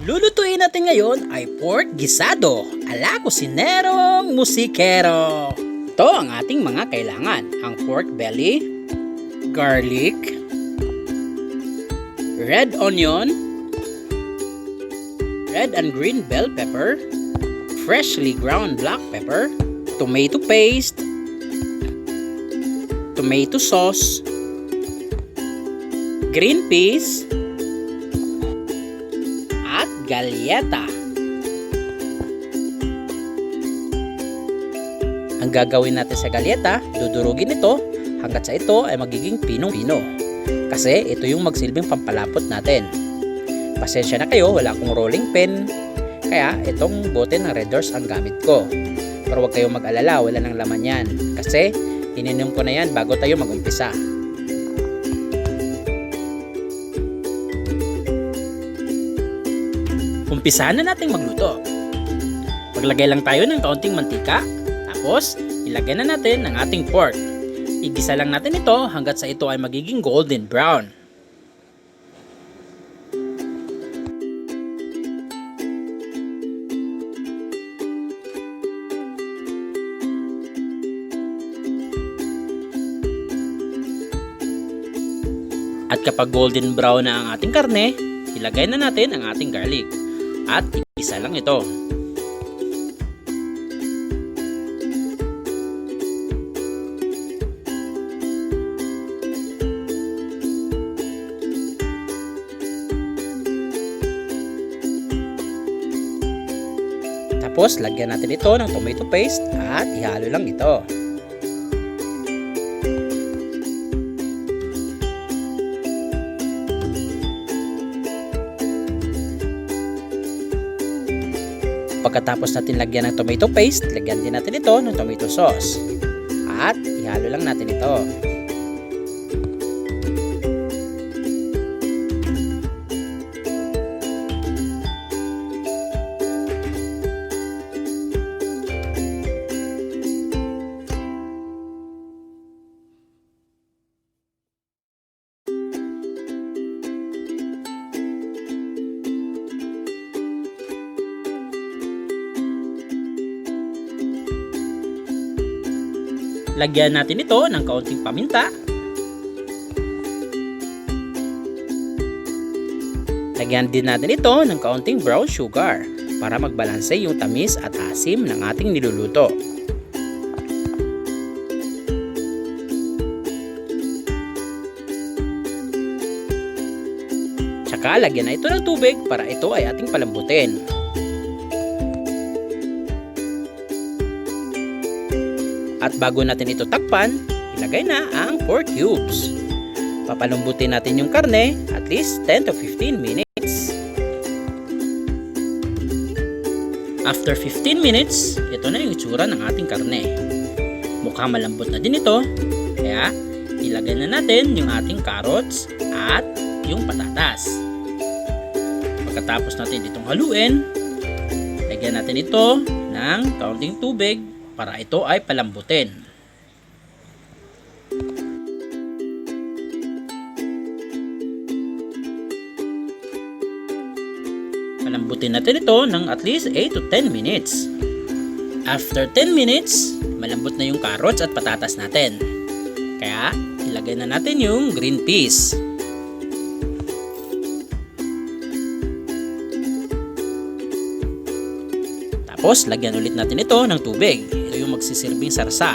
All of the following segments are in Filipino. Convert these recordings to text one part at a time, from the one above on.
lulutuin natin ngayon ay pork gisado ala kusinerong musikero. Ito ang ating mga kailangan. Ang pork belly, garlic, red onion, red and green bell pepper, freshly ground black pepper, tomato paste, tomato sauce, green peas, at galyeta. Ang gagawin natin sa galyeta, dudurugin ito hanggat sa ito ay magiging pinong-pino. Kasi ito yung magsilbing pampalapot natin. Pasensya na kayo, wala akong rolling pin. Kaya itong bote ng Red Doors ang gamit ko. Pero huwag kayong mag-alala, wala nang laman yan. Kasi ininom ko na yan bago tayo mag-umpisa. Umpisahan na nating magluto. Maglagay lang tayo ng kaunting mantika. Tapos, ilagay na natin ang ating pork. Igisa lang natin ito hanggat sa ito ay magiging golden brown. At kapag golden brown na ang ating karne, ilagay na natin ang ating garlic. At igisa lang ito. Tapos, lagyan natin ito ng tomato paste at ihalo lang ito. Pagkatapos natin lagyan ng tomato paste, lagyan din natin ito ng tomato sauce. At ihalo lang natin ito. Lagyan natin ito ng kaunting paminta. Lagyan din natin ito ng kaunting brown sugar para magbalanse yung tamis at asim ng ating niluluto. Tsaka lagyan na ito ng tubig para ito ay ating palambutin. At bago natin ito takpan, ilagay na ang pork cubes. Papalambutin natin yung karne at least 10 to 15 minutes. After 15 minutes, ito na yung itsura ng ating karne. Mukhang malambot na din ito, kaya ilagay na natin yung ating carrots at yung patatas. Pagkatapos natin itong haluin, lagyan natin ito ng kaunting tubig para ito ay palambutin. Palambutin natin ito ng at least 8 to 10 minutes. After 10 minutes, malambot na yung carrots at patatas natin. Kaya, ilagay na natin yung green peas. Tapos, lagyan ulit natin ito ng tubig. Ito yung magsisirbing sarsa.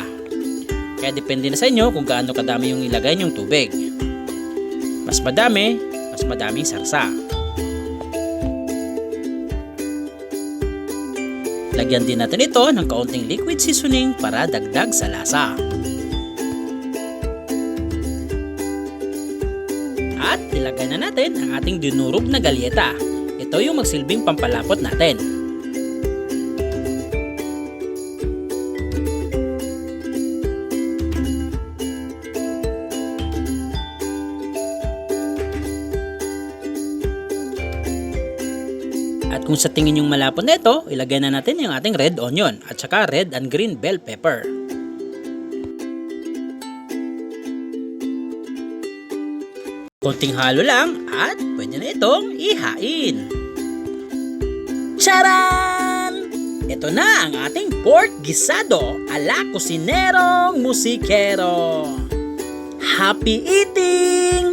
Kaya depende na sa inyo kung gaano kadami yung ilagay yung tubig. Mas madami, mas madaming sarsa. Lagyan din natin ito ng kaunting liquid seasoning para dagdag sa lasa. At ilagay na natin ang ating dinurog na galyeta. Ito yung magsilbing pampalapot natin. At kung sa tingin yung malapot na ito, ilagay na natin yung ating red onion at saka red and green bell pepper. Konting halo lang at pwede na itong ihain. Charan! Ito na ang ating pork gisado ala kusinerong musikero. Happy eating!